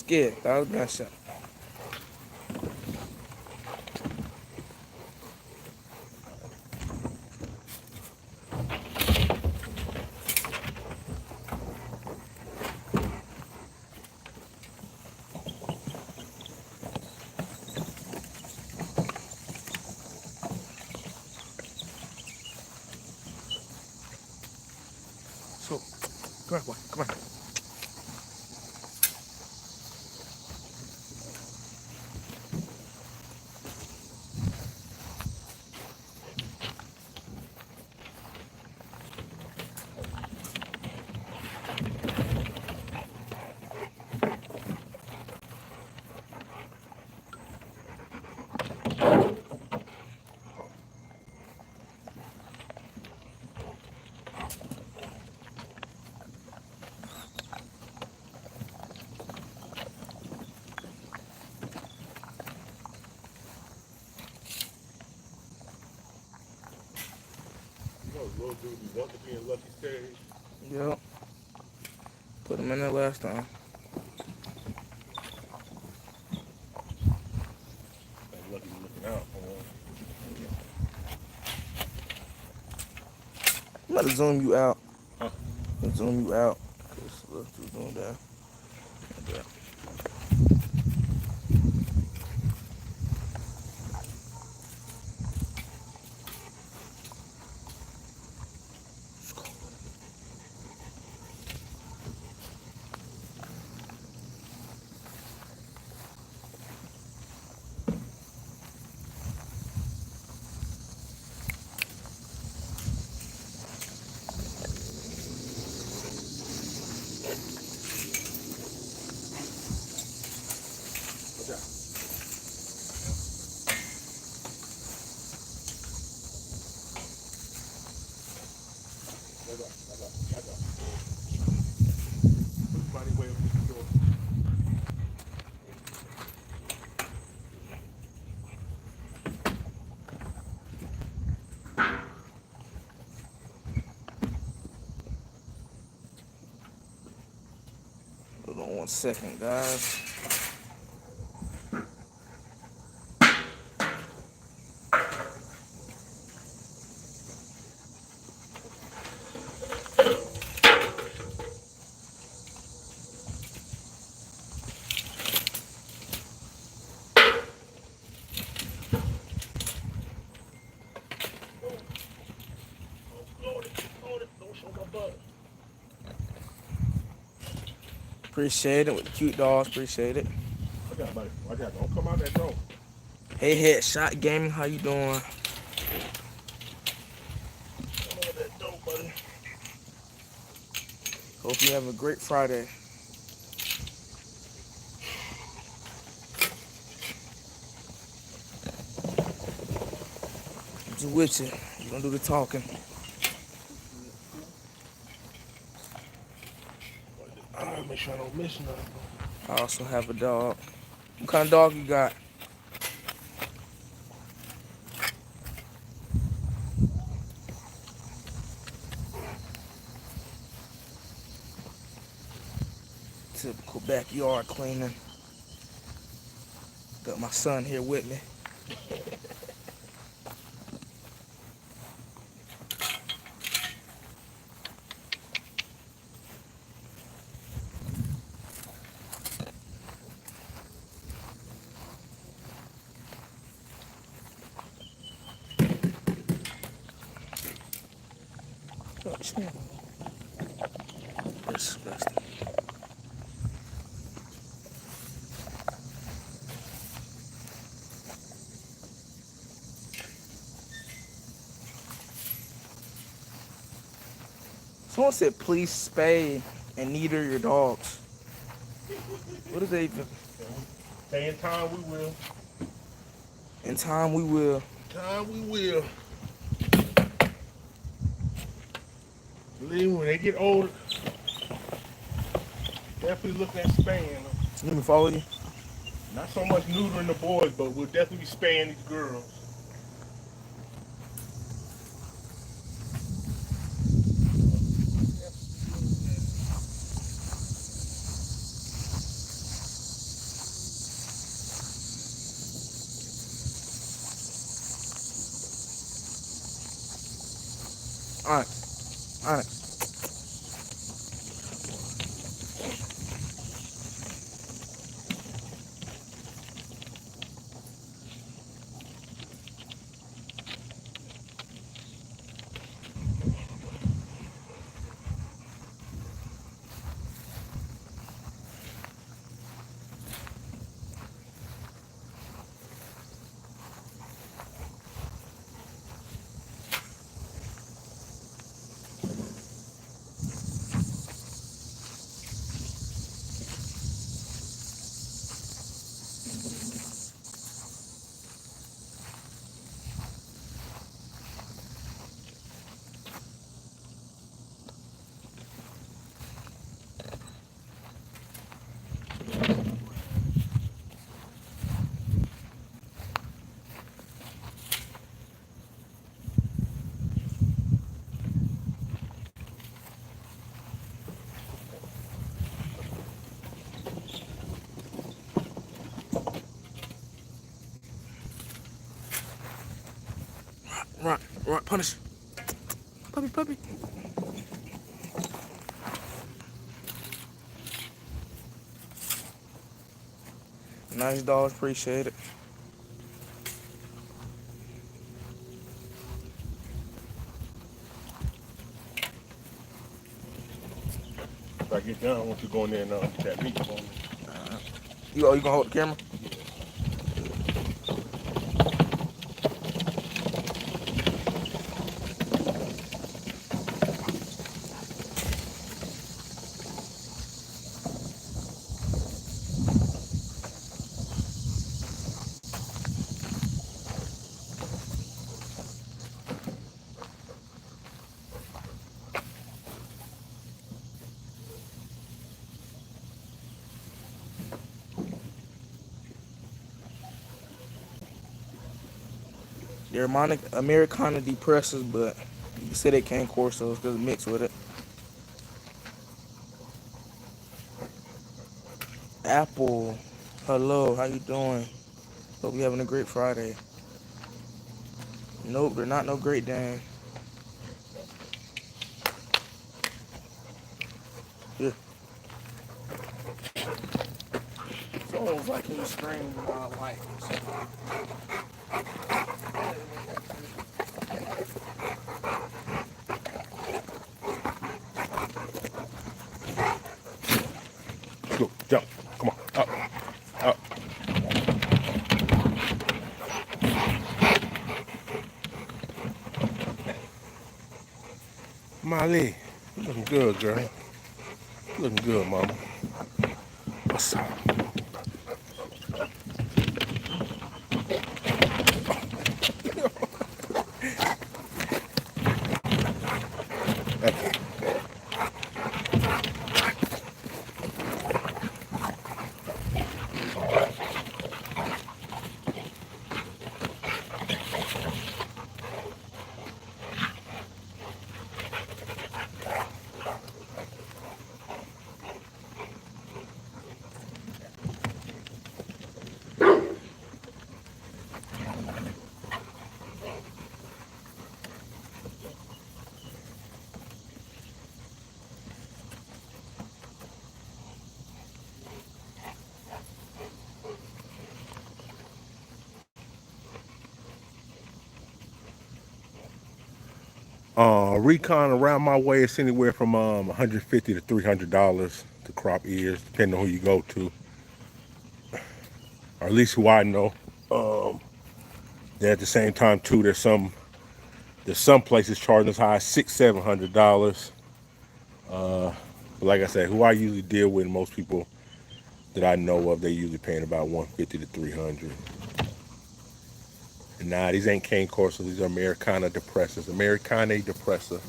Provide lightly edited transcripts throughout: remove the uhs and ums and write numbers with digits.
scared. That was a gunshot. So, come on, boy. Come on. Little dude, we want to be in Lucky Stage. Yep. Put him in there last time. Like Lucky looking out for him. I'm about to zoom you out. Huh? Zoom you out. Cause look, zoom down. Like that. Okay. Back up. Put somebody way up the door. Hold on 1 second, guys. Don't show my butt. Appreciate it with the cute dogs. Appreciate it. I got buddy. I got. Don't come out that door. Hey, Headshot Gaming, how you doing? Come out that door, buddy. Hope you have a great Friday. I'm just with you. You gonna do the talking. I gotta make sure I don't miss nothing. I also have a dog. What kind of dog you got? Typical backyard cleaning. Got my son here with me. Oh, shit. Disgusting. Someone said, please spay and neuter your dogs. What is that even? Say in time we will. In time we will. Time we will. Believe me, when they get older, definitely look at spaying them. Let me follow you. Not so much neutering the boys, but we'll definitely be spaying these girls. Onyx. Onyx. Run, run, punish. Puppy, puppy. Nice dogs, appreciate it. If I get done, I want you to go in there and get that meat for me. You gonna hold the camera? They're Americana da Presa, but you said they can't course those because mixed with it. Apple, hello, how you doing? Hope you having a great Friday. Nope, they're not no Great Dane. Yeah. It's almost like he was screaming like. Go, jump. Come on. Up. Up. Molly, you looking good, girl. You looking good, mama. What's up? Recon around my way is anywhere from $150 to $300 to crop ears, depending on who you go to, or at least who I know. Then at the same time too, there's some places charging as high as $600-700. But like I said, who I usually deal with, most people that I know of, they usually paying about $150 to $300. And nah, these ain't cane coursers, these are Americana da Presas. Americane da Presa.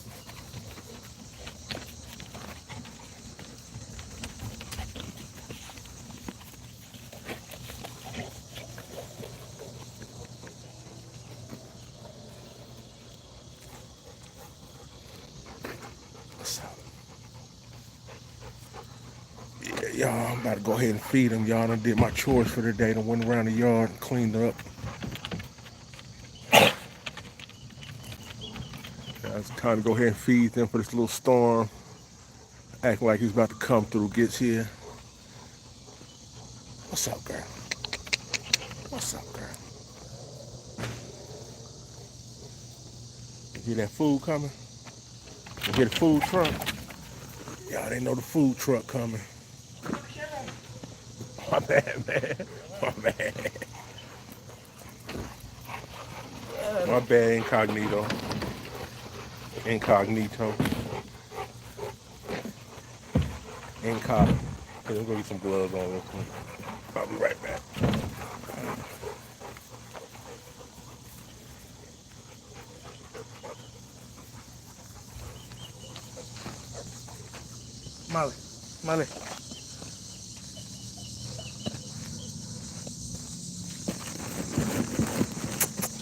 Yeah, y'all, I'm about to go ahead and feed them. Y'all done did my chores for the day. Done went around the yard and cleaned up. Now it's time to go ahead and feed them for this little storm. Acting like he's about to come through, gets here. What's up, girl? What's up, girl? You hear that food coming? You hear the food truck? Y'all didn't know the food truck coming. My bad, man. My bad. My bad, incognito. Incognito. Incog. Okay, I'm gonna get some gloves on real quick. I'll be right back. Molly, Molly.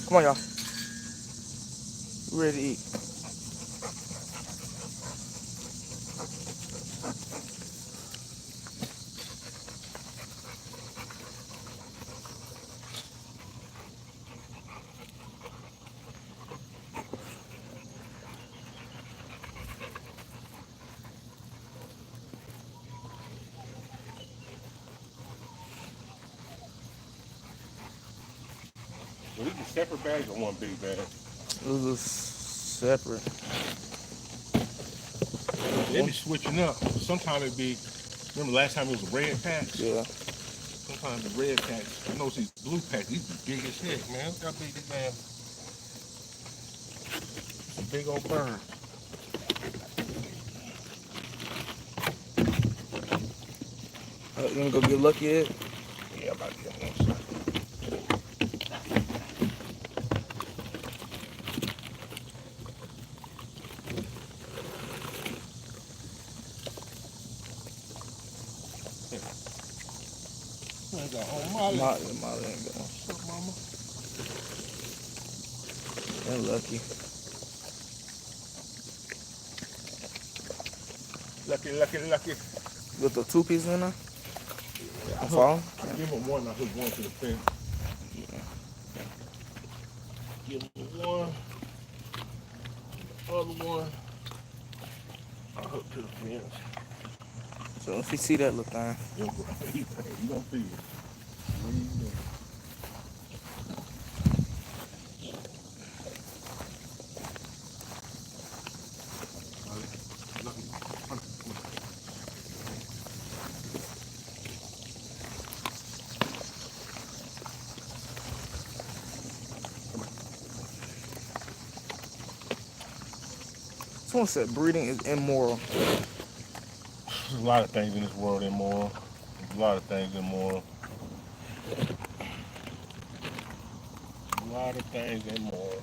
Come on, y'all. Ready to eat. So these are separate bags or one big bag? This is separate. They be switching up. Sometimes it be, remember last time it was a red patch? Yeah. Sometimes the red patch, I know these blue packs, these be big as heck, man. Look how big this man. It's a big old bird. You wanna go get Lucky Egg? Yeah, I'm about to get one second. Molly ain't got one. What's up, mama? And Lucky. Lucky. With the 2 pieces in there? Yeah, I give him one, I hook one to the fence. Give him one. The other one, I hook to the fence. So if you see that little thing. You don't feed it. Someone said breeding is immoral. There's a lot of things in this world immoral. There's a lot of things immoral. A lot of things immoral.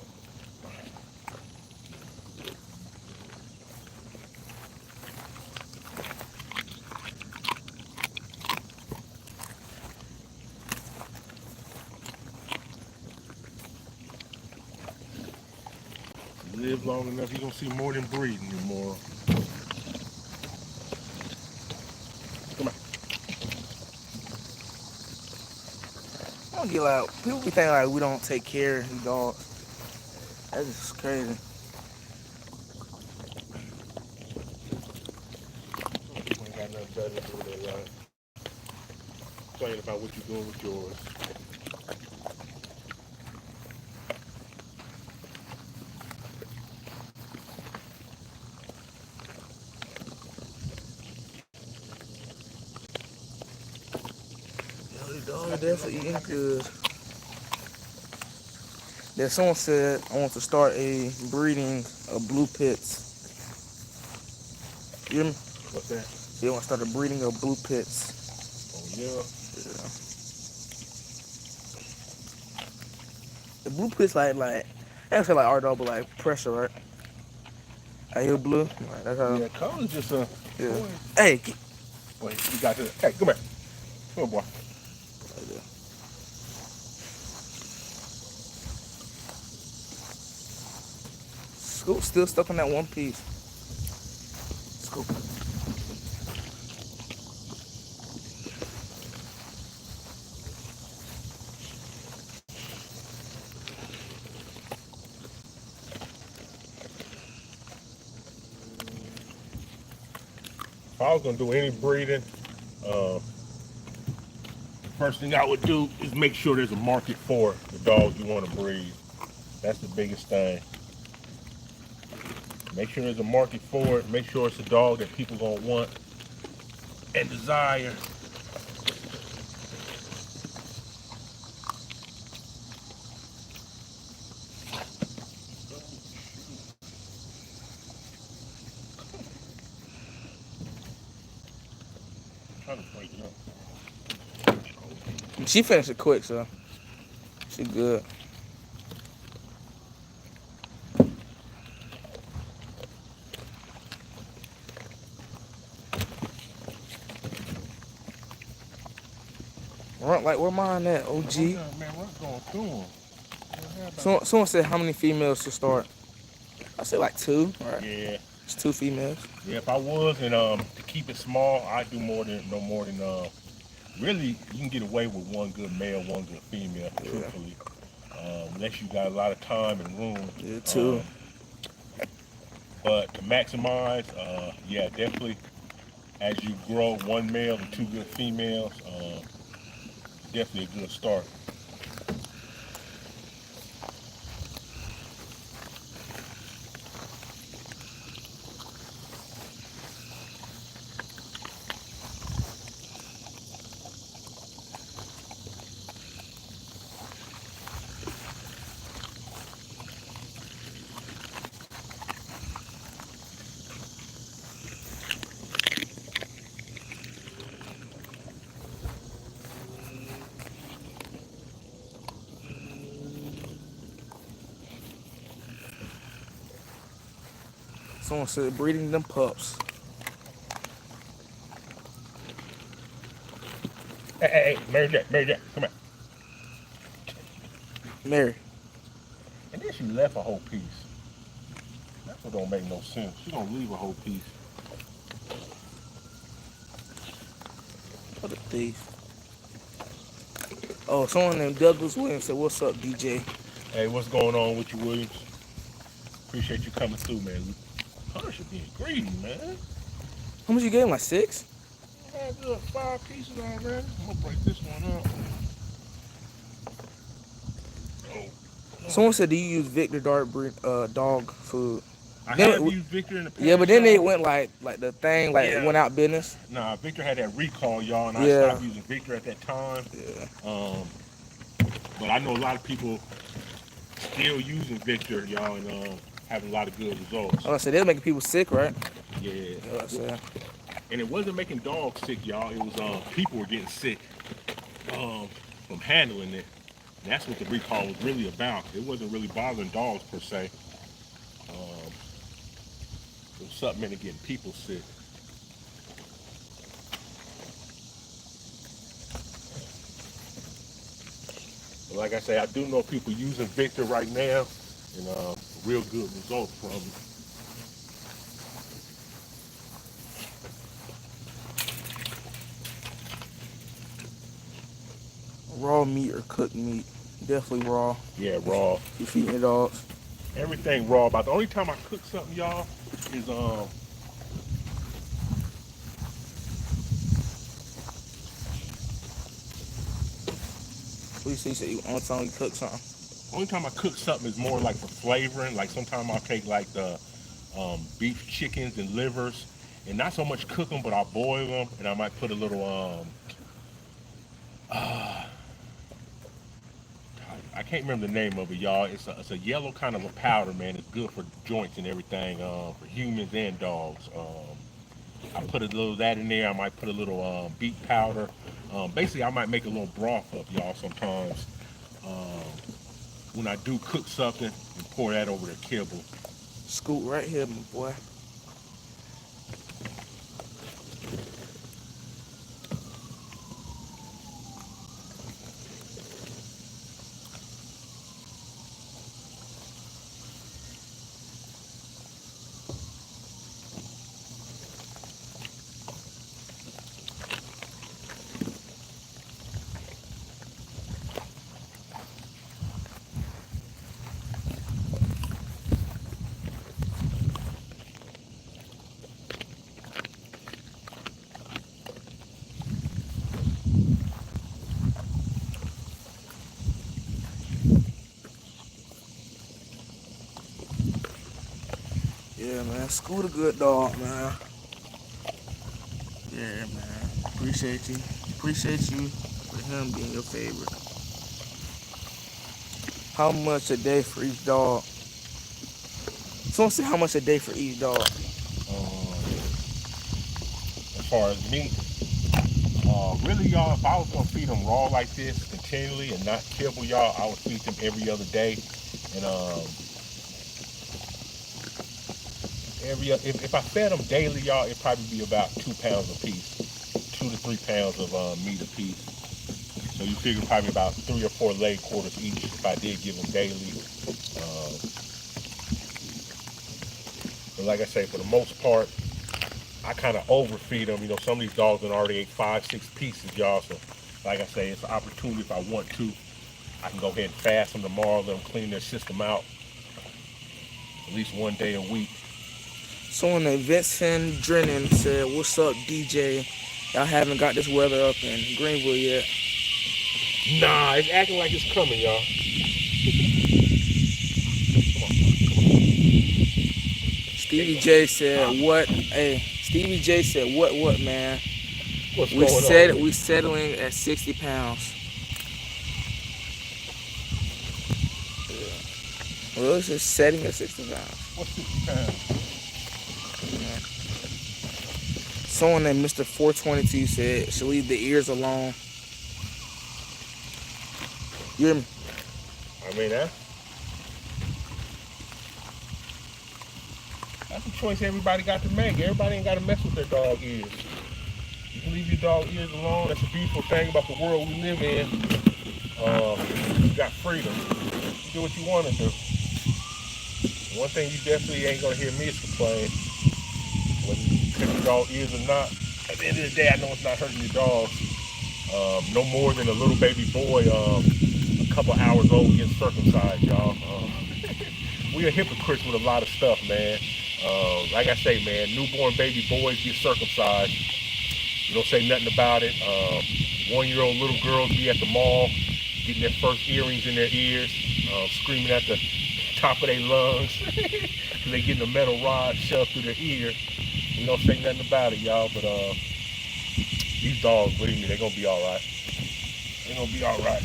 Live long enough, you're gonna see more than breeding immoral. Come on. I don't get like people be thinking like we don't take care of these dogs. That's just crazy. Some people ain't got nothing better to do with their life. Complain about what you're doing with yours. Yo, the dog definitely eating good. Then someone said I want to start a breeding of blue pits. You hear me? What's that? They want to start a breeding of blue pits. Oh yeah. Yeah. The blue pits like actually like our dog, but like pressure, right? I hear blue. Right, that's how. Yeah, color's just a. Yeah. Boy. Hey, Wait, you got to. Hey, come here. Come on, boy. right there. Scoop still stuck on that one piece. Scoop. if I was gonna do any breeding, first thing I would do is make sure there's a market for the dogs you want to breed. That's the biggest thing. Make sure there's a market for it. Make sure it's a dog that people gonna want and desire. I'm trying to break it up. She finished it quick, so she good. Run like where mine at, OG? Man, what's going through them? Someone said how many females to start. I say like 2. Right? Yeah. It's 2 females. Yeah, if I was, and to keep it small, I'd do no more than really, you can get away with 1 good male, 1 good female, truthfully. Unless you got a lot of time and room. Yeah, 2. But to maximize, yeah, definitely, as you grow, 1 male and 2 good females, definitely a good start. Someone said breeding them pups. Hey, Mary Jack, come here. Mary. And then she left a whole piece. That's what don't make no sense. She don't leave a whole piece. What a thief. Oh, someone named Douglas Williams said, "What's up, DJ?" Hey, what's going on with you, Williams? Appreciate you coming through, man. Hunter should be greedy, man. How much you gave him? Like 6? I had good 5 pieces already. I'm gonna break this one up. Someone said, "Do you use Victor dog food?" I have used Victor in the past. Yeah, but then they went like the thing it went out business. Nah, Victor had that recall, y'all, and I stopped using Victor at that time. Yeah. But I know a lot of people still using Victor, y'all, and having a lot of good results. Oh, I said they're making people sick, right? Yeah. I said. And it wasn't making dogs sick, y'all. It was people were getting sick from handling it. And that's what the recall was really about. It wasn't really bothering dogs per se. It was something into getting people sick. But like I say, I do know people using Victor right now, and real good results from it. Raw meat or cooked meat? Definitely raw. Yeah, raw. You feeding your dogs? Everything raw. About the only time I cook something, y'all, is What you say? You said you on time you cook something? only time I cook something is more like for flavoring. Like sometimes I'll take like the beef chickens and livers, and not so much cook them, but I'll boil them, and I might put a little I can't remember the name of it, y'all. It's a yellow kind of a powder, man. It's good for joints and everything, for humans and dogs. I put a little of that in there. I might put a little beet powder. Basically, I might make a little broth up, y'all, sometimes when I do cook something and pour that over the kibble. Scoot right here, my boy. Yeah, man. Scoot a good dog, man. Yeah, man. Appreciate you. Appreciate you for him being your favorite. How much a day for each dog? Someone say how much a day for each dog. As far as meat, really, y'all, if I was gonna feed them raw like this continually and not kibble, y'all, I would feed them every other day. And if I fed them daily, y'all, it'd probably be about 2 pounds a piece, 2 to 3 pounds of meat a piece. So you figure probably about 3 or 4 leg quarters each if I did give them daily. Um, but like I say, for the most part, I kind of overfeed them. You know, some of these dogs have already ate 5, 6 pieces, y'all. So, like I say, it's an opportunity if I want to. I can go ahead and fast them tomorrow, let them clean their system out at least one day a week. Someone named Vincent Drennan said, "What's up, DJ? Y'all haven't got this weather up in Greenville yet." Nah, it's acting like it's coming, y'all. Stevie J said, "What? Hey, Stevie J said, what, man? What's We going said on? we settling at 60 pounds. Well, it's just setting at 60 pounds. What's 60 pounds? Someone named Mr. 422 said, should leave the ears alone. You hear me? I mean, that's a choice everybody got to make. Everybody ain't got to mess with their dog ears. You can leave your dog ears alone. That's a beautiful thing about the world we live in. You got freedom. You do what you want to do. One thing you definitely ain't gonna hear me is complain. Whether you cut your dog ears or not. At the end of the day, I know it's not hurting your dog. No more than a little baby boy, a couple hours old getting circumcised, y'all. We are hypocrites with a lot of stuff, man. Like I say, man, newborn baby boys get circumcised. You don't say nothing about it. 1-year-old little girls be at the mall getting their first earrings in their ears, screaming at the top of their lungs because they getting a metal rod shoved through their ear. You don't say nothing about it, y'all. But these dogs, believe me, they're gonna be all right. They're gonna be all right.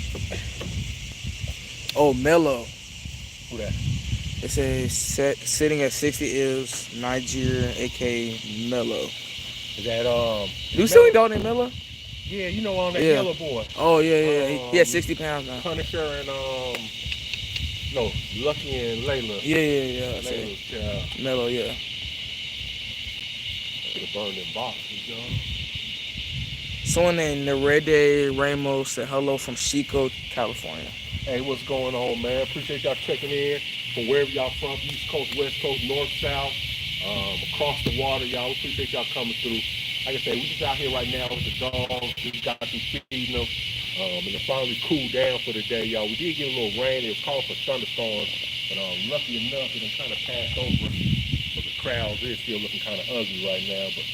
Oh, Mello. Who that? It says sitting at 60 is Nigeria, aka Mello. Is that Do you still dog named Mello? Yeah, you know, on that Yeah. yellow boy. Oh, yeah. He had 60 pounds now. Punisher and no, Lucky and Layla. Yeah. Layla's child. Mello, yeah. Could have burned them boxes, y'all. Someone named Nerede Ramos said hello from Chico, California. Hey, what's going on, man? Appreciate y'all checking in from wherever y'all from, East Coast, West Coast, North, South, across the water, y'all. We appreciate y'all coming through. Like I said, we just out here right now with the dogs. We just got through feeding them, and it finally cooled down for the day, y'all. We did get a little rain. It was calling for thunderstorms, but lucky enough, it kind of passed over. But the crowds is still looking kind of ugly right now. But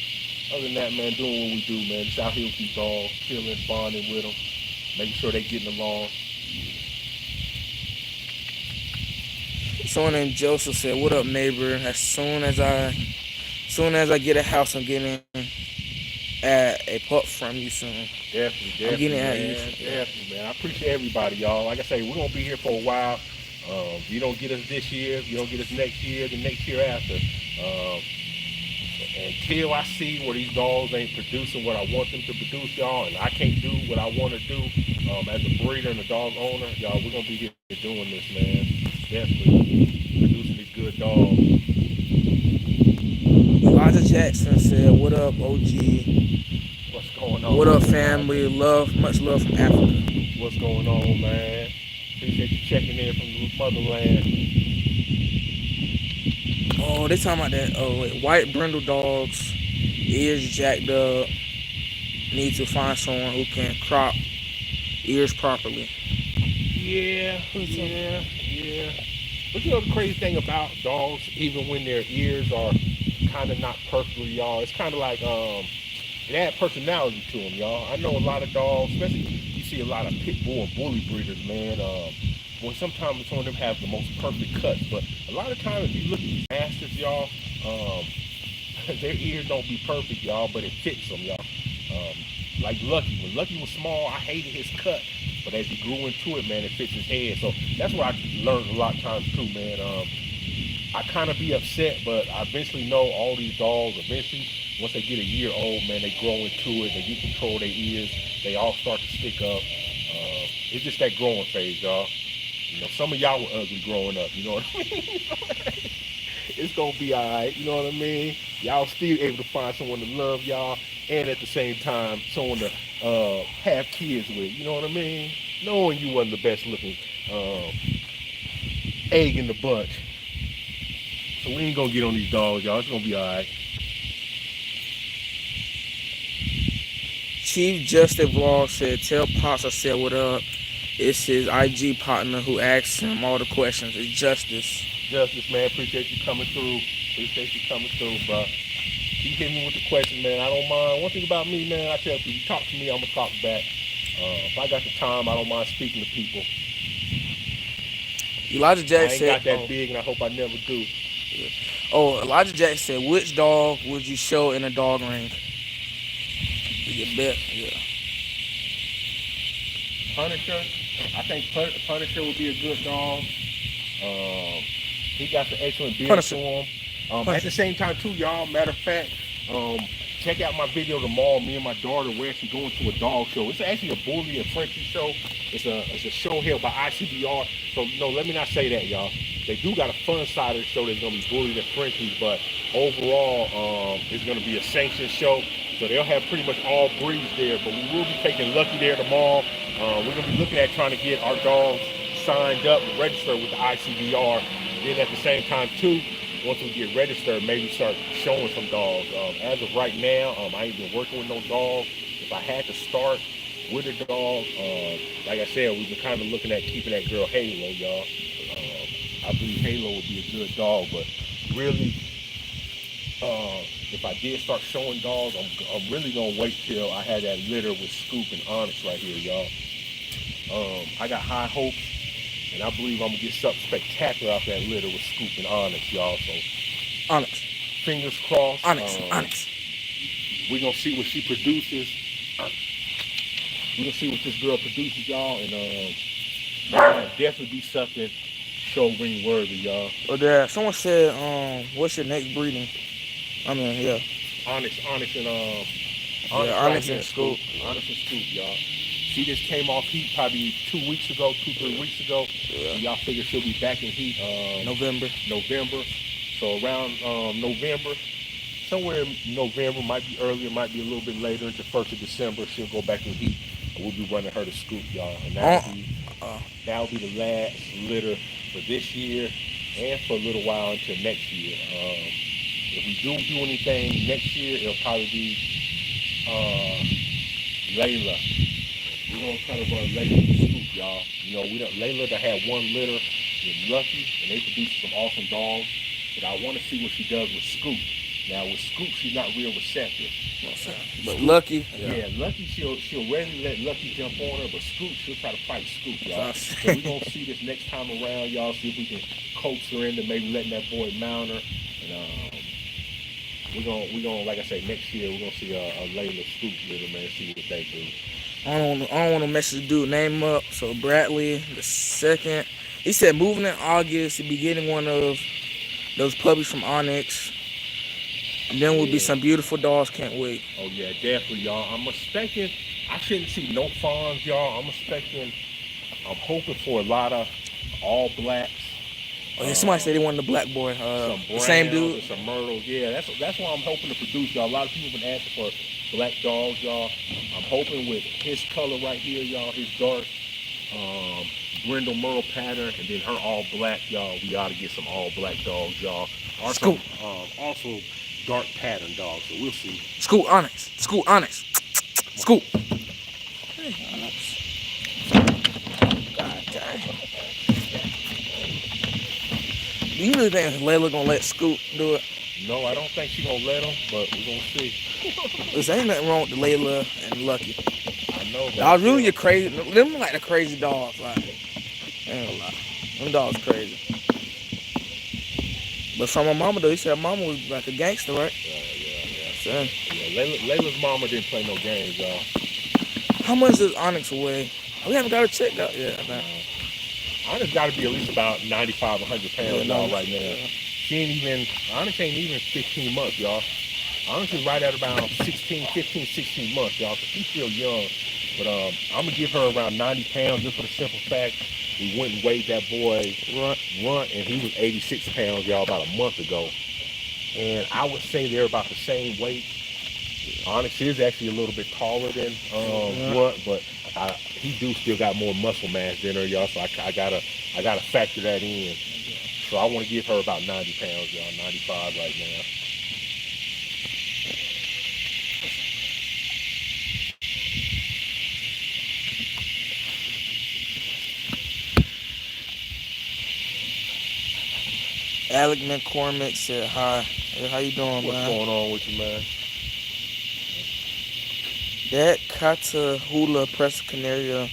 other than that, man, doing what we do, man. Just out here with these dogs, chilling, bonding with them, making sure they getting along. Someone named Joseph said, "What up, neighbor? As soon as I get a house, I'm getting at a pup from you soon." Definitely, I'm getting man. at you. Definitely, man. I appreciate everybody, y'all. Like I say, we're gonna be here for a while. You don't get us this year, you don't get us next year, the next year after. Until I see where these dogs ain't producing what I want them to produce, y'all, and I can't do what I want to do as a breeder and a dog owner, y'all, we're gonna be here doing this, man. Definitely producing these good dogs. Elijah Jackson said, "What up, OG? What's going on? What up, family? Much love from Africa." What's going on, man? Appreciate you checking in from the motherland. Oh, they talking about that. Oh, wait. White brindle dogs, ears jacked up. Need to find someone who can crop ears properly. Yeah. But you know the crazy thing about dogs, even when their ears are kind of not perfectly, y'all, it's kind of like it adds personality to them, y'all. I know a lot of dogs, especially you see a lot of pit bull and bully breeders, man. Well, sometimes some of them have the most perfect cuts, but a lot of times if you look at masters, y'all, um, their ears don't be perfect, y'all, but it fits them, y'all. Um, like Lucky, when Lucky was small, I hated his cut, but as he grew into it, man, it fits his head. So that's what I learned a lot of times too, man. I kind of be upset, but I eventually know all these dogs, eventually, once they get a year old, man, they grow into it, they get control of their ears, they all start to stick up. It's just that growing phase, y'all. You know, some of y'all were ugly growing up, you know what I mean? It's gonna be alright, you know what I mean? Y'all still able to find someone to love y'all, and at the same time, someone to have kids with, you know what I mean? Knowing you wasn't the best looking um, egg in the bunch. So we ain't gonna get on these dogs, y'all. It's gonna be alright. Chief Justice Vlog said, tell Pops I said what up. It's his IG partner who asks him all the questions. It's Justice. Justice, man, appreciate you coming through. Appreciate you coming through, bro. Keep hitting me with the questions, man. I don't mind. One thing about me, man, I tell people, you talk to me, I'm gonna talk back. If I got the time, I don't mind speaking to people. Elijah Jack I ain't said, got that big, and I hope I never do. Elijah Jack said, which dog would you show in a dog ring? You bet. Yeah. Punisher, I think Punisher would be a good dog. He got some excellent build to him. At the same time, too, y'all, matter of fact, check out my video tomorrow. Me and my daughter, we're actually going to a dog show. It's actually a Bully and Frenchie show. It's a show held by ICBR. So, no, let me not say that, y'all. They do got a fun side of the show that's going to be Bully and Frenchies, but overall, it's going to be a sanctioned show. So they'll have pretty much all breeds there, but we will be taking Lucky there tomorrow. We're going to be looking at trying to get our dogs signed up and registered with the ICBR. Then at the same time, too, once we get registered, maybe start showing some dogs. As of right now, I ain't been working with no dogs. If I had to start with a dog, like I said, we've been kind of looking at keeping that girl Halo, y'all. I believe Halo would be a good dog, but really, if I did start showing dogs, I'm really gonna wait till I had that litter with Scoop and Onyx right here, y'all. I got high hopes, and I believe I'm gonna get something spectacular off that litter with Scoop and Onyx, y'all. So, Onyx. Fingers crossed. Onyx. We're gonna see what she produces. We're gonna see what this girl produces, y'all, and that'll definitely be something show ring worthy, y'all. But someone said, what's your next breeding? I mean, yeah. Onyx and Onyx and Scoop. Onyx and Scoop, y'all. She just came off heat probably 3 weeks ago. Yeah. Y'all figure she'll be back in heat November. So around November, somewhere in November, might be earlier, might be a little bit later, into 1st of December, she'll go back in heat. And we'll be running her to Scoop, y'all. And that'll be the last litter for this year and for a little while until next year. If we do anything next year, it'll probably be Layla. We're gonna try to run Layla to Scoop, y'all. You know, Layla that had one litter with Lucky, and they produced some awesome dogs. But I want to see what she does with Scoop. Now with Scoop, she's not real receptive. But Lucky, yeah, Lucky, she'll readily let Lucky jump on her, but Scoop, she'll try to fight Scoop, y'all. So we're gonna see this next time around, y'all. See if we can coax her into maybe letting that boy mount her. And we're gonna, like I say, next year we're gonna see a Layla Scoop litter, man. See what they do. I don't want to mess this dude name up. So Bradley the second, he said moving in August, he'll be getting one of those puppies from Onyx. And then will be some beautiful dogs. Can't wait. Oh yeah, definitely, y'all. I'm expecting. I shouldn't see no fawns, y'all. I'm hoping for a lot of all blacks. Oh yeah, somebody said they wanted the black boy. Some the same dude. Some myrtles. Yeah, that's what I'm hoping to produce, y'all. A lot of people have been asking for black dogs, y'all. I'm hoping with his color right here, y'all, his dark brindle merle pattern, and then her all black, y'all. We ought to get some all black dogs, y'all. Also, dark pattern dogs, so we'll see. Scoop Onyx. Scoop Onyx. Scoop. Hey, Onyx. God dang. Do you really think Layla gonna let Scoop do it? No, I don't think she's gonna let him, but we're gonna see. Listen, ain't nothing wrong with the Layla and Lucky. I know that. Y'all really crazy. Them like the crazy dogs. Like, I ain't gonna lie. Them dogs crazy. But from my mama though, he said mama was like a gangster, right? So, Yeah, Layla's mama didn't play no games, y'all. how much does Onyx weigh? We haven't got it checked out yet. I think. Onyx got to be at least about 95, 100 pounds, y'all, right now. Yeah. She ain't even, Onyx ain't even 15 months, y'all. Onyx is right at about 15, 16 months, y'all, because she's still young. But I'm going to give her around 90 pounds just for the simple fact we went and weighed that boy Runt, and he was 86 pounds, y'all, about a month ago. And I would say they're about the same weight. Onyx is actually a little bit taller than Runt, but he do still got more muscle mass than her, y'all. So I gotta factor that in. So I want to give her about 90 pounds, y'all, 95 right now. Alec McCormick said hi. Hey, how you doing, What's man? going on with you, man? That Catahoula Presa Canaria.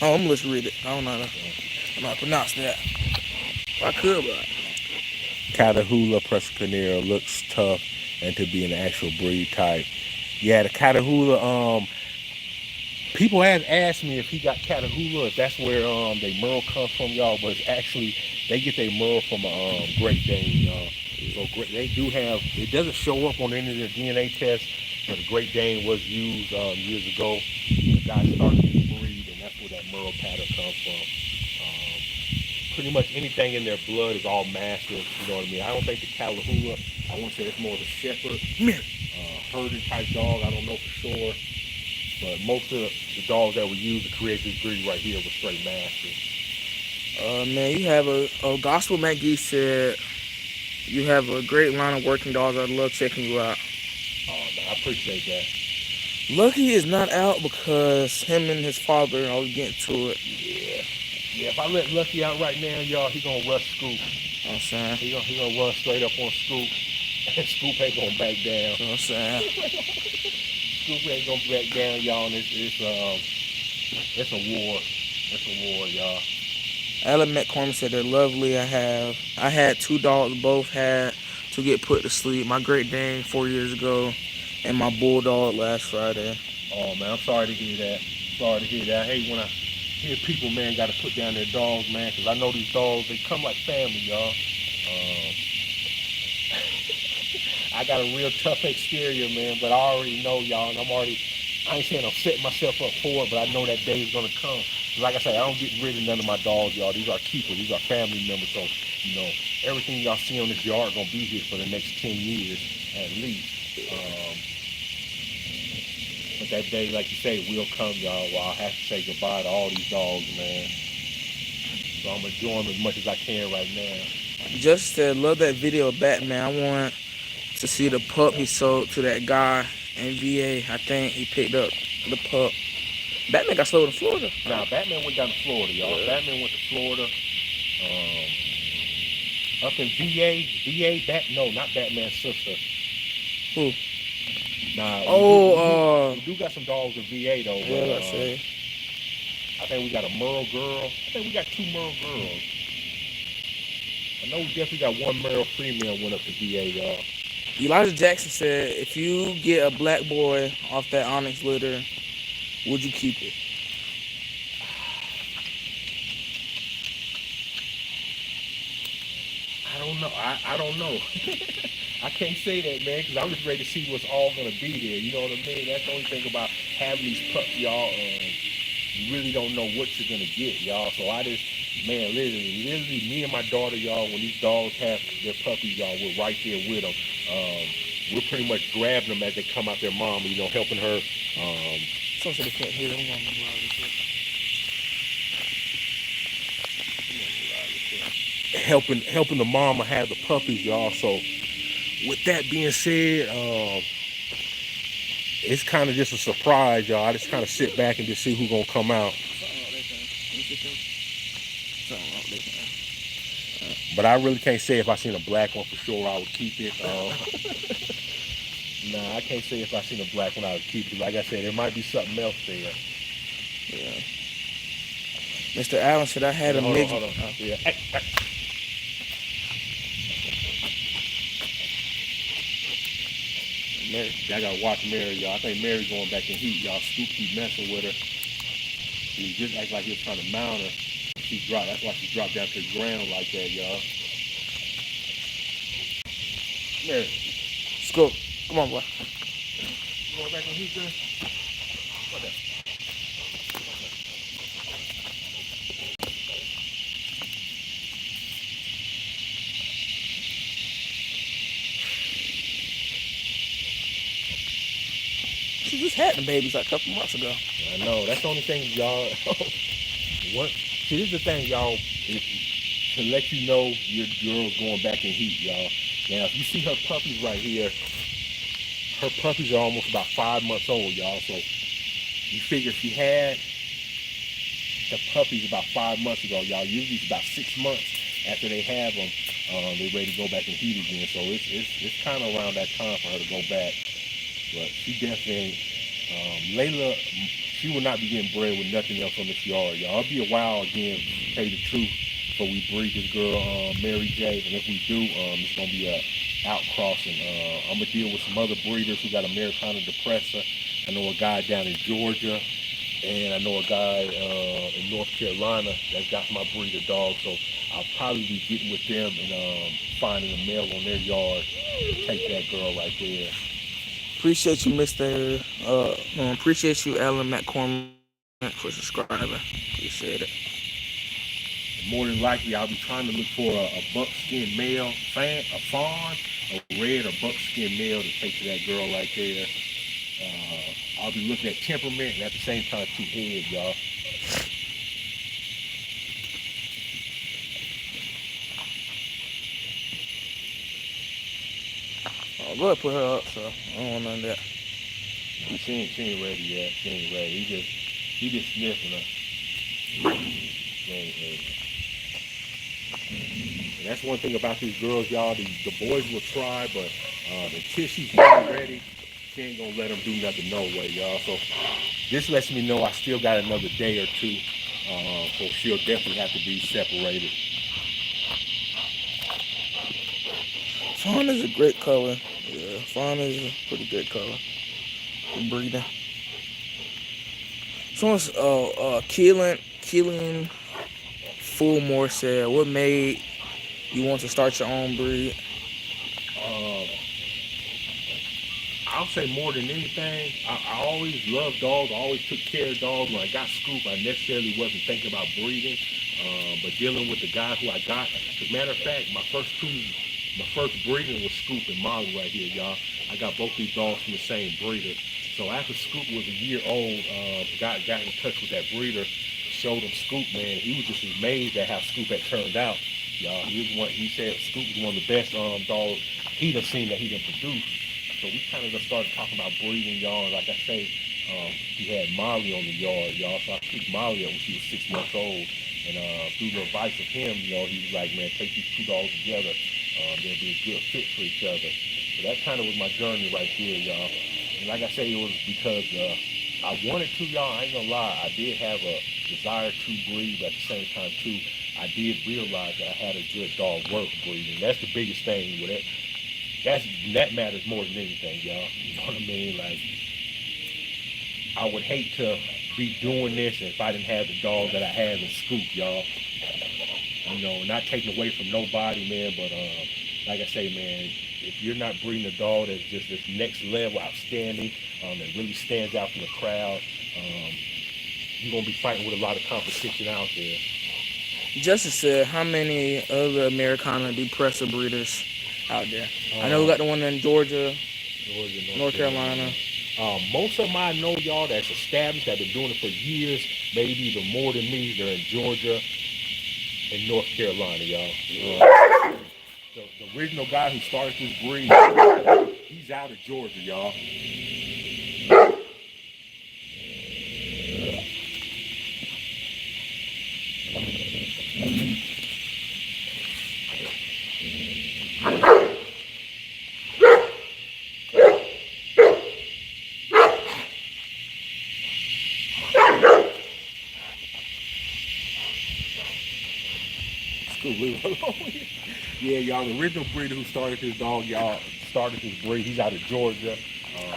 Oh, I'm gonna just read it. I don't know how to pronounce that. I could, but Catahoula Presa Canary looks tough and to be an actual breed type. Yeah, the Catahoula, people have asked me if he got Catahoula, if that's where they merle comes from, y'all, but it's actually they get their merle from a Great Dane, y'all. So they do have, it doesn't show up on any of their DNA tests, but the Great Dane was used years ago. The guy started this breed, and that's where that merle pattern comes from. Pretty much anything in their blood is all mastiff, you know what I mean? I don't think the Catahoula, I want to say it's more of a shepherd, herding type dog, I don't know for sure. But most of the dogs that we use to create this breed right here was straight mastiff. man, you have a Gospel McGee said you have a great line of working dogs. I'd love checking you out. Oh, man, I appreciate that. Lucky is not out because him and his father are getting to it. Yeah, if I let Lucky out right now, y'all, he gonna rush Scoop. You know what I'm saying? He gonna run straight up on Scoop, and Scoop ain't gonna back down. You know what I'm saying? Scoop ain't gonna back down, y'all, and it's a war. It's a war, y'all. Alec McCormick said they're lovely. I had two dogs, both had to get put to sleep. My Great Dane 4 years ago, and my Bulldog last Friday. Oh man, I'm sorry to hear that. Sorry to hear that. I hate when I hear people, man, got to put down their dogs, man, because I know these dogs, they come like family, y'all. I got a real tough exterior, man, but I already know, y'all, and I ain't saying I'm setting myself up for it, but I know that day is going to come. Like I say, I don't get rid of none of my dogs, y'all. These are keepers. These are family members. So, you know, everything y'all see on this yard going to be here for the next 10 years at least. But that day, like you say, will come, y'all, where I'll have to say goodbye to all these dogs, man. So I'm enjoying them as much as I can right now. Just said, love that video of Batman. I want to see the pup he sold to that guy in VA. I think he picked up the pup. Batman got sold in Florida. Now, Batman went down to Florida, y'all. Batman went to Florida. Up in VA, not Batman's sister. Who? Nah, we do got some dogs in VA, though. Yeah, But, let's see. I think we got a Merle girl. I think we got 2 Merle girls. I know we definitely got 1 Merle female went up to VA, y'all. Elijah Jackson said, if you get a black boy off that Onyx litter, would you keep it? I don't know. I don't know. I can't say that, man, because I'm just ready to see what's all going to be there. You know what I mean? That's the only thing about having these pups, y'all. You really don't know what you're going to get, y'all. So I just, man, literally, me and my daughter, y'all, when these dogs have their puppies, y'all, we're right there with them. We're pretty much grabbing them as they come out their mom, you know, helping her. Something they can't hear. Helping the mama have the puppies, y'all. So with that being said, it's kind of just a surprise, y'all. I just kind of sit back and just see who's gonna come out. But I really can't say if I seen a black one for sure I would keep it. Nah, I can't say if I seen a black one I would keep it. Like I said, there might be something else there. Yeah. Mr. Allen said I had a Hold on, midget. hold on. Yeah. Hey, hey. Mary, I gotta watch Mary, y'all. I think Mary's going back in heat, y'all. Scoop keep messing with her. He just act like he was trying to mount her. She dropped. That's why she dropped down to the ground like that, y'all. Mary, Scoop, come on, boy. you going back in heat, girl? What that? She just had the babies like a couple months ago. I know. That's the only thing, y'all. What? See, this is the thing, y'all. To let you know your girl's going back in heat, y'all. Now, if you see her puppies right here, her puppies are almost about 5 months old, y'all. So you figure she had the puppies about 5 months ago, y'all. Usually it's about 6 months after they have them, they're ready to go back in heat again. So it's kind of around that time for her to go back. But she definitely, Layla, she will not be getting bred with nothing else on this yard, y'all. It'll be a while again, to tell you the truth, before we breed this girl, Mary J. And if we do, it's gonna be a outcrossing. I'm gonna deal with some other breeders who got Americane da Presa. I know a guy down in Georgia, and I know a guy in North Carolina that got my breeder dog. So I'll probably be getting with them and finding a male on their yard to take that girl right there. Appreciate you, Mr. Appreciate you, Ellen McCormick, for subscribing. Appreciate it. More than likely, I'll be trying to look for a buckskin male, a fawn, a red or buckskin male to take to that girl right there. I'll be looking at temperament and at the same time 2 heads, y'all. Oh, go ahead, put her up, so I don't want none of that. She ain't ready yet. She ain't ready. He just sniffing her. She ain't ready. And that's one thing about these girls, y'all. The boys will try, but until she's not ready, she ain't gonna let them do nothing no way, y'all. So this lets me know I still got another day or two, so she'll definitely have to be separated. Fawn is a great color. Yeah, fawn is a pretty good color for breeding. Someone's Keelan Fullmore said, "What made you want to start your own breed?" I'll say more than anything, I always loved dogs. I always took care of dogs. When I got Scoop, I necessarily wasn't thinking about breeding, but dealing with the guy who I got. As a matter of fact, my first breeding was Scoop and Molly right here, y'all. I got both these dogs from the same breeder. So after Scoop was a year old, got in touch with that breeder, showed him Scoop, man. He was just amazed at how Scoop had turned out, y'all. He said Scoop was one of the best dogs he done seen that he done produced. So we kind of just started talking about breeding, y'all. And like I say, he had Molly on the yard, y'all. So I picked Molly up when she was 6 months old. And through the advice of him, he was like, man, take these 2 dogs together. They'll be a good fit for each other. So that kind of was my journey right there, y'all. And like I say, it was because I wanted to, y'all. I ain't gonna lie. I did have a desire to breed, but at the same time, too, I did realize that I had a good dog worth breeding. That's the biggest thing with it. That matters more than anything, y'all. You know what I mean? Like, I would hate to be doing this if I didn't have the dog that I have in Scoop, y'all. Not taking away from nobody, man, but like I say, man, if you're not breeding a dog that's just this next level outstanding, that really stands out from the crowd, you're gonna be fighting with a lot of competition out there. Justice said, "How many other Americana da Presa breeders out there?" I know we got the one in Georgia, North Carolina. Most of them I know, y'all, that's established, that have been doing it for years, maybe even more than me. They're in Georgia and North Carolina, y'all. The original guy who started this breed, he's out of Georgia, y'all. too. Leave him alone. Yeah, y'all, the original breeder who started this dog, y'all, started this breed. He's out of Georgia.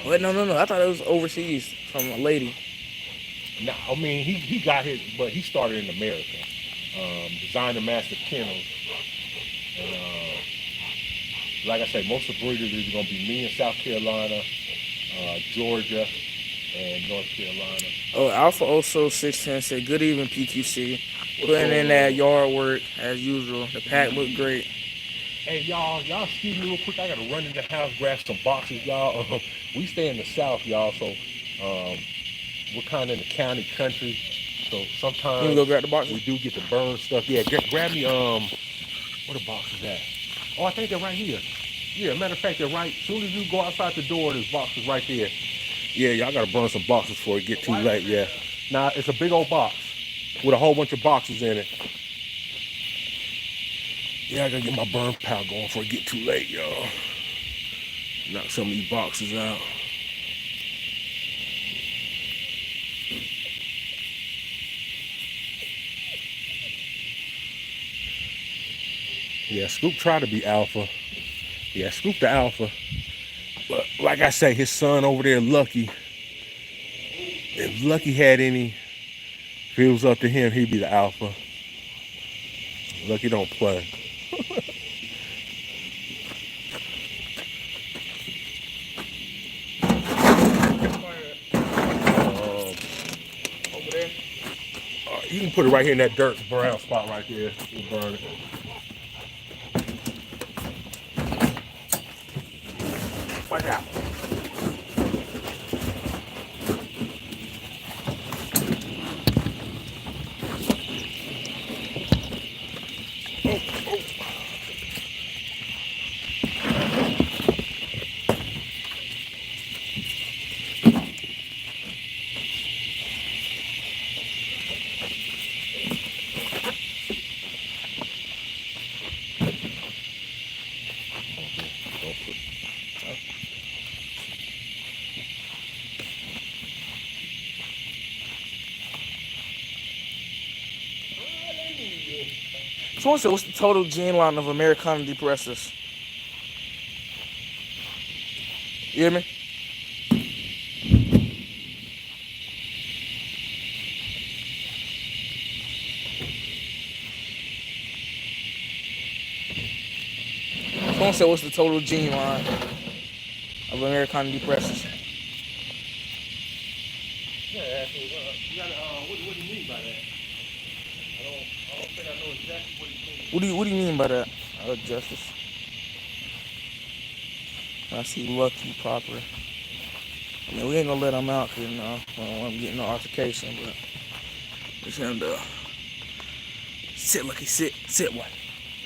Wait, no. I thought it was overseas from a lady. No, I mean, he got his, but he started in America. Designer Master Kennels. And like I said, most of the breeders is going to be me in South Carolina, Georgia, and North Carolina. Oh, Alpha also 610 said, good evening, PQC. Putting in that yard work as usual. The pack looked great. Hey, y'all excuse me real quick. I got to run in the house, grab some boxes, y'all. We stay in the South, y'all, so we're kind of in the county country. So sometimes You can go grab the boxes? we do get to burn stuff. Yeah, grab me, where the boxes at? Oh, I think they're right here. Yeah, matter of fact, they're right. As soon as you go outside the door, there's boxes right there. Yeah, y'all got to burn some boxes before it get too late, yeah. Now, it's a big old box with a whole bunch of boxes in it. Yeah, I got to get my burn pile going before it get too late, y'all. Knock some of these boxes out. Yeah, Scoop tried to be alpha. Yeah, Scoop the alpha. But like I say, his son over there, Lucky, if Lucky had any, if it was up to him, he'd be the alpha. Lucky don't play. Over there? You can put it right here in that dirt brown spot right there. We'll burn it. Watch out. Someone said, what's the total gene line of Americane da Presa? You hear me? Someone said, what's the total gene line of Americane da Presa? Yeah, you gotta, what do you mean by that? I don't think I know exactly what he means. What do you mean by that, Justice? I see Lucky proper. I mean, we ain't gonna let him out because, you know, we don't want him getting no altercation, but just him to sit, Lucky, sit one.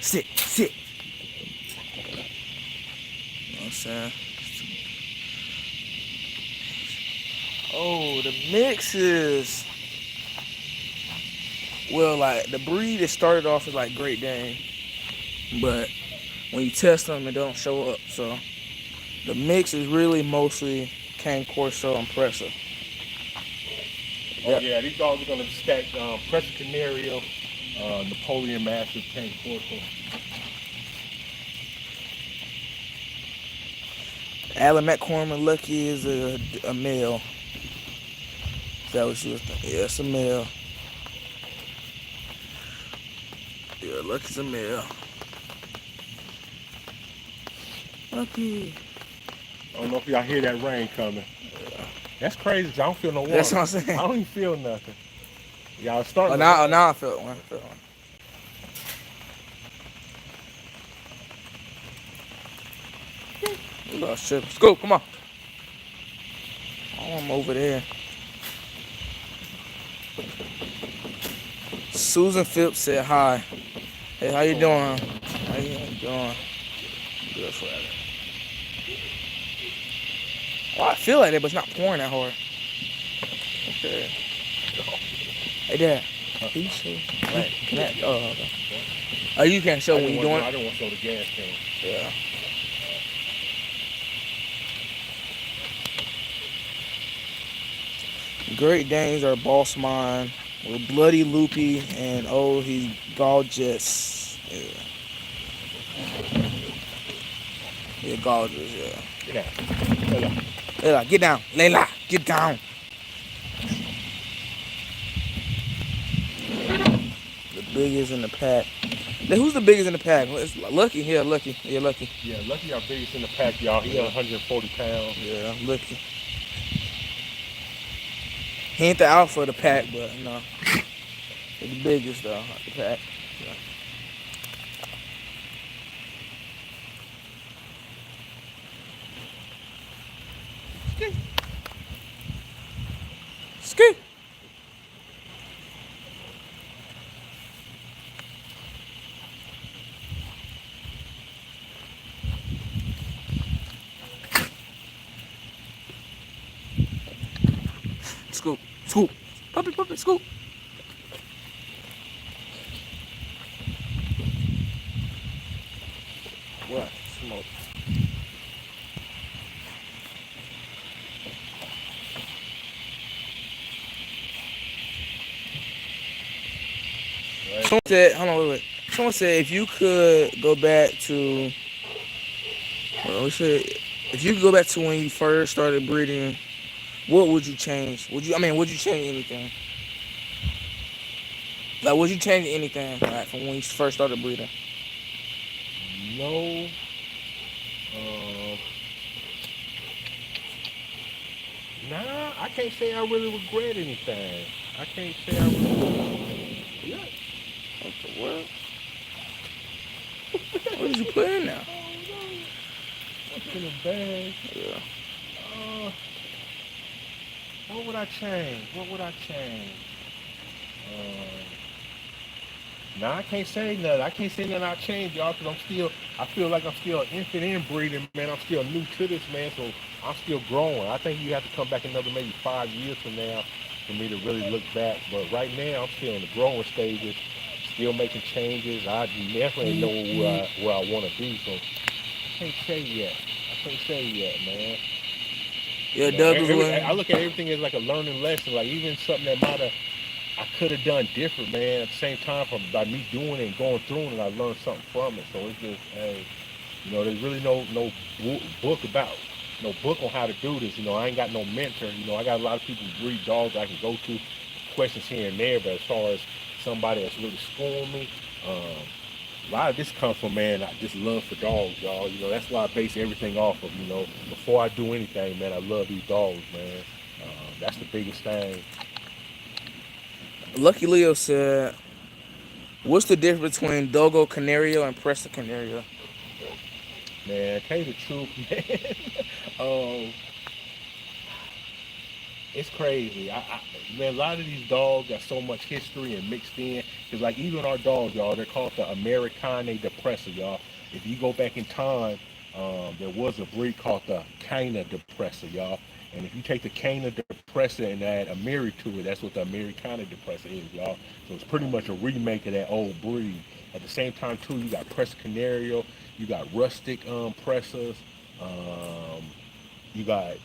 Sit. You know what I'm saying? Oh, the mixes. Well, like, the breed, it started off as like Great Dane, but when you test them, it don't show up. So the mix is really mostly Cane Corso and Presa. Oh yeah, these dogs are gonna stack Presa Canario, Napoleon Mastiff, Cane Corso. Alan McCormick Lucky is a male. Is that what she was thinking? Yeah, it's a male. Yeah, Lucky's a male. Lucky. I don't know if y'all hear that rain coming. Yeah. That's crazy. I don't feel no water. That's what I'm saying. I don't even feel nothing. Y'all starting. Oh, now I felt one. Oh shit! Scoop, come on. Oh, I'm over there. Susan Phipps said hi. Hey, how you doing? How you doing? Good Friday. Oh, I feel like that, but it's not pouring that hard. Okay. Hey, Dad. Can you show? Like, can I? Oh, okay. Oh, you can't show when you're doing I it? don't want to show the gas can. Yeah. Great Danes are boss mine with bloody loopy and oh, he's gorgeous. Yeah. Yeah, gorgeous, yeah. Get out. Layla. Layla, get down. Layla, get down. The biggest in the pack. Now, who's the biggest in the pack? It's Lucky. Yeah, Lucky. Yeah, Lucky. Yeah, Lucky our biggest in the pack, y'all. He Yeah. 140 pounds. Yeah, Lucky. He ain't the alpha of the pack, but you know, he's the biggest though of the pack. Yeah. Ski. Scoop. Scoop. Puppy, puppy, scoop. What? Smoke. Right? Someone said, hold on, wait. Someone said if you could go back to, well, we said, if you could go back to when you first started breeding, what would you change? Would you change anything? Like, would you change anything, like, from when you first started breeding? No. Um, nah, I can't say I really regret anything. I can't say I really. Yeah. What the world? What did you put in now? What's in the bag? Yeah. Uh, what would I change? What would I change? Nah, I can't say nothing. I can't say nothing I changed, y'all, because I feel like I'm still an infant in breeding, man. I'm still new to this, man, so I'm still growing. I think you have to come back another maybe 5 years from now for me to really look back. But right now, I'm still in the growing stages, still making changes. I definitely know where I want to be, so I can't say yet. I can't say yet, man. Yeah, You know, Doug was I winning. look at everything as like a learning lesson. Like even something that might have I could have done different, man. At the same time, from by me doing it and going through it, I learned something from it. So it's just, hey, there's really no book on how to do this. I ain't got no mentor. I got a lot of people who breed dogs I can go to, questions here and there. But as far as somebody that's really schooling me, a lot of this comes from, man, just love for dogs, y'all. That's why I base everything off of. Before I do anything, man, I love these dogs, man. That's the biggest thing. Lucky Leo said, "What's the difference between Dogo Canario and Presa Canario?" Man, tell you the truth, man. It's crazy. Man, a lot of these dogs got so much history and mixed in. Cause like even our dogs, y'all, they're called the Americane da Presa, y'all. If you go back in time, there was a breed called the Cana da Presa, y'all. And if you take the Cana da Presa and add a Mary to it, that's what the Americana da Presa is, y'all. So it's pretty much a remake of that old breed. At the same time, too, you got Presa Canario, you got rustic Presas, you got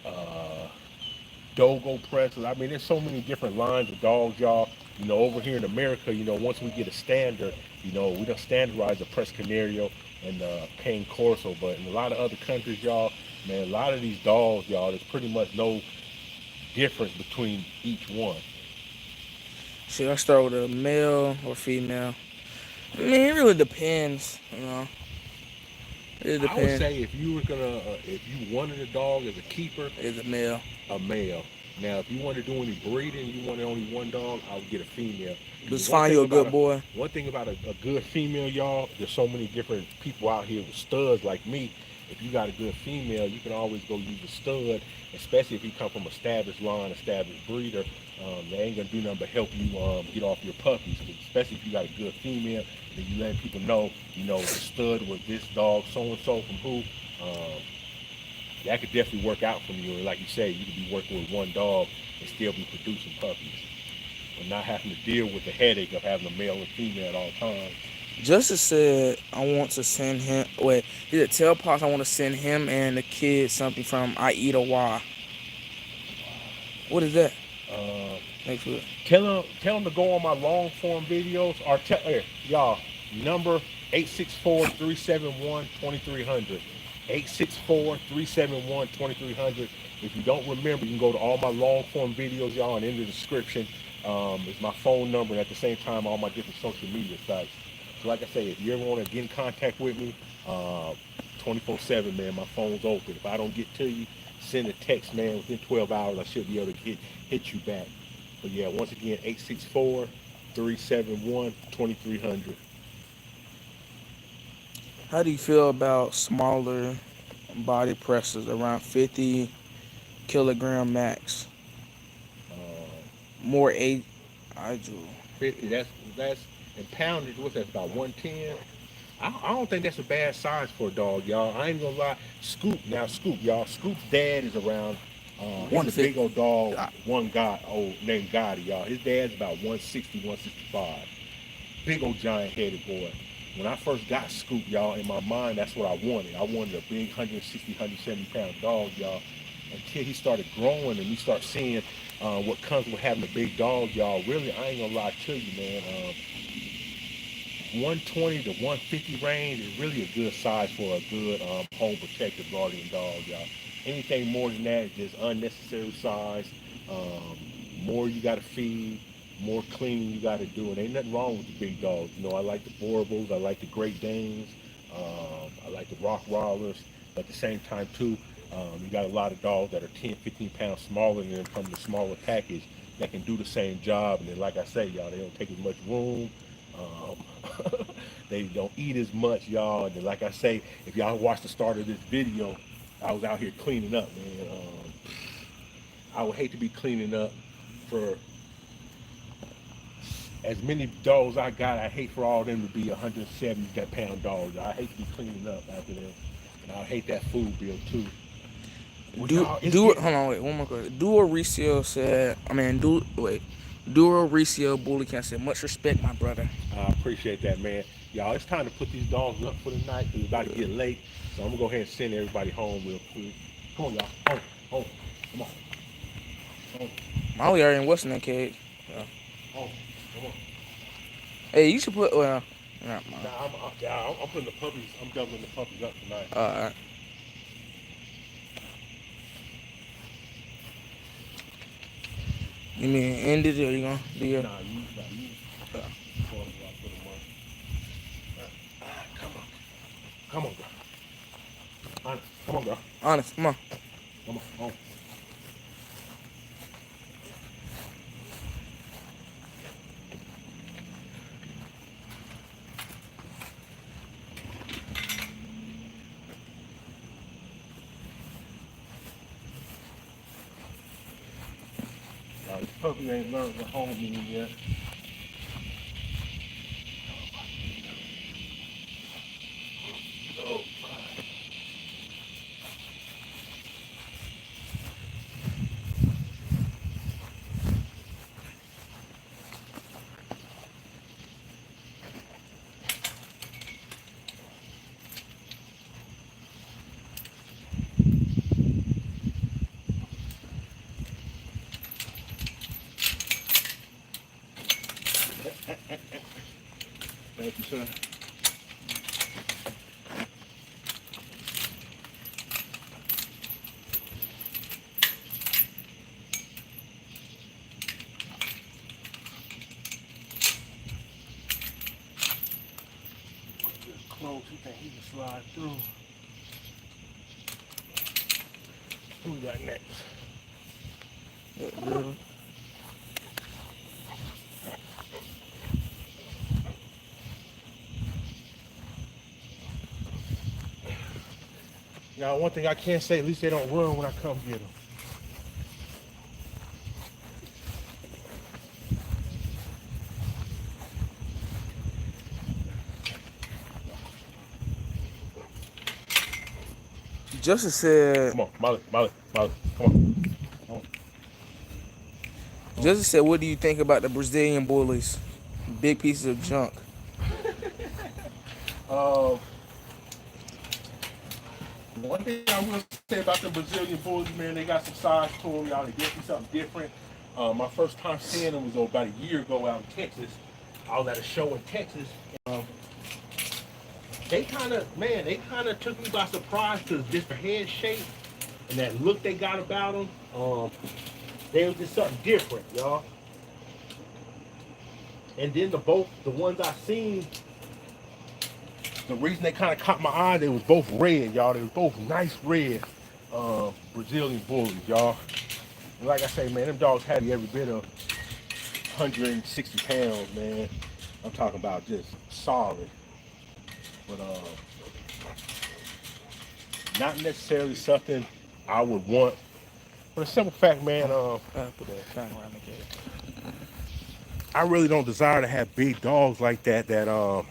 Dogo presses. I mean, there's so many different lines of dogs, y'all. Over here in America, once we get a standard, we don't standardize the Press Canario and the Cane Corso. But in a lot of other countries, y'all, man, a lot of these dogs, y'all, there's pretty much no difference between each one. Should I start with a male or female? I mean, it really depends. It I would depends. say if you wanted a dog as a keeper, It's a male. a male. Now, if you want to do any breeding, you wanted only one dog, I would get a female. Just Because find you a good boy. one thing about a good female, y'all, there's so many different people out here with studs like me. If you got a good female, you can always go use a stud, especially if you come from established line, established breeder. They ain't gonna do nothing but help you get off your puppies. Especially if you got a good female, then you let people know, the stud was this dog, so and so from who. Um, that could definitely work out for you. And like you say, you could be working with one dog and still be producing puppies, and not having to deal with the headache of having a male and female at all times. Justice said, I want to send him. Wait, he said, tell Pops I want to send him and the kid something from I Eat a. What is that? Uh, Next week. tell them to go on my long form videos or y'all number 864-371-2300. 864-371-2300. If you don't remember, you can go to all my long form videos, y'all, and in the description is my phone number, and at the same time, all my different social media sites. So like I say, if you ever want to get in contact with me, 24/7, man, my phone's open. If I don't get to you, send a text, man. Within 12 hours, I should be able to hit you back. But yeah, once again, 864-371-2300. How do you feel about smaller body presses around 50 kilogram max? Uh, More eight, I do. 50, that's in poundage, what's that, about 110? I don't think that's a bad size for a dog, y'all. I ain't gonna lie. Scoop, y'all. Scoop's dad is around. He's a big 150. old dog, one guy, named Gotti, y'all. His dad's about 160, 165. Big old giant headed boy. When I first got Scoop, y'all, in my mind, that's what I wanted. I wanted a big 160, 170 pound dog, y'all. Until he started growing and we start seeing what comes with having a big dog, y'all. Really, I ain't gonna lie to you, man. 120 to 150 range is really a good size for a good home protective guardian dog, y'all. Anything more than that is just unnecessary size. Um, More you got to feed, more cleaning you got to do. And ain't nothing wrong with the big dogs. You know, I like the Borables, I like the Great Danes, I like the Rottweilers. But at the same time, too, you got a lot of dogs that are 10, 15 pounds smaller than them from the smaller package that can do the same job. And then, like I say, y'all, they don't take as much room. They don't eat as much, y'all. And then, like I say, if y'all watch the start of this video, I was out here cleaning up, man. I would hate to be cleaning up for as many dogs I got. I hate for all of them to be 170 pound dogs. I hate to be cleaning up after them, and I hate that food bill too. Well, Hold on, wait, one more question. Dual Recio said, Dual Recio Bully Can said, much respect, my brother. I appreciate that, man. Y'all, it's time to put these dogs up for the night. It's about to get late, so I'm gonna go ahead and send everybody home real quick. Come on, y'all. Home. Come on. Home. Molly are in what's in that cage? Home. Come on. Hey, you should put, well, Nah, I'm putting the puppies. I'm doubling the puppies up tonight. alright. You mean end it or you gonna do your? Nah, you. Before I put them on. Come on, girl. Honest, come on, girl. Honest, come on. Come on, home. This puppy ain't learned what home means yet. Oh. Thank you, sir. Just close. He think he can slide through. Who we got next? Now, one thing I can't say, at least they don't run when I come get them. Justice said. Come on, Molly, come on. Justice said, what do you think about the Brazilian bullies? Big pieces of junk. One thing I will say about the Brazilian bullies, man, they got some size to them, y'all. They get me something different. My first time seeing them was about a year ago out in Texas. I was at a show in Texas. they kind of took me by surprise because just the head shape and that look they got about them. They was just something different, y'all. And then the ones I seen, the reason they kind of caught my eye, they was both red, y'all. They was both nice red Brazilian bullies, y'all. And like I say, man, them dogs had every bit of 160 pounds, man. I'm talking about just solid. But not necessarily something I would want. For the simple fact, man, Put that thing around the gate. I really don't desire to have big dogs like that are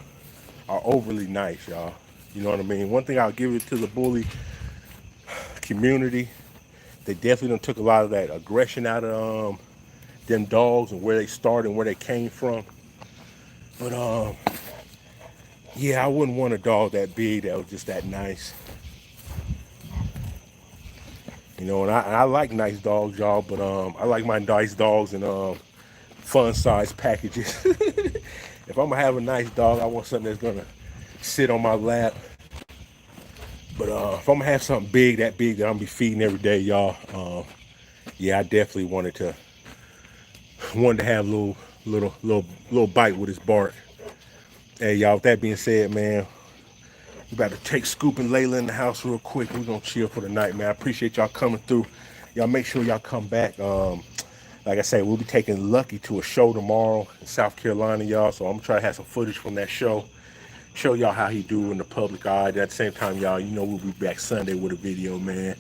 overly nice, y'all. You know what I mean? One thing I'll give it to the bully community, they definitely done took a lot of that aggression out of them dogs and where they started and where they came from. But yeah, I wouldn't want a dog that big that was just that nice. You know, and I like nice dogs, y'all, but I like my nice dogs in fun size packages. If I'm gonna have a nice dog, I want something that's gonna sit on my lap. But if I'm gonna have something big that I'm gonna be feeding every day, y'all, yeah, I definitely wanted to have a little bite with his bark. Hey, y'all, with that being said, man, we about to take Scoop and Layla in the house real quick. We're gonna chill for the night, man. I appreciate y'all coming through. Y'all make sure y'all come back. Like I said, we'll be taking Lucky to a show tomorrow in South Carolina, y'all. So I'm gonna try to have some footage from that show. Show y'all how he do in the public eye. At the same time, y'all, you know we'll be back Sunday with a video, man.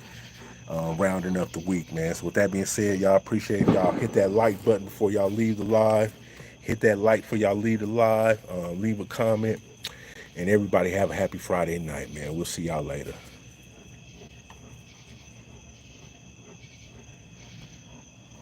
Rounding up the week, man. So with that being said, y'all, appreciate y'all. Hit that like button before y'all leave the live. Hit that like before y'all leave the live. Leave a comment. And everybody have a happy Friday night, man. We'll see y'all later.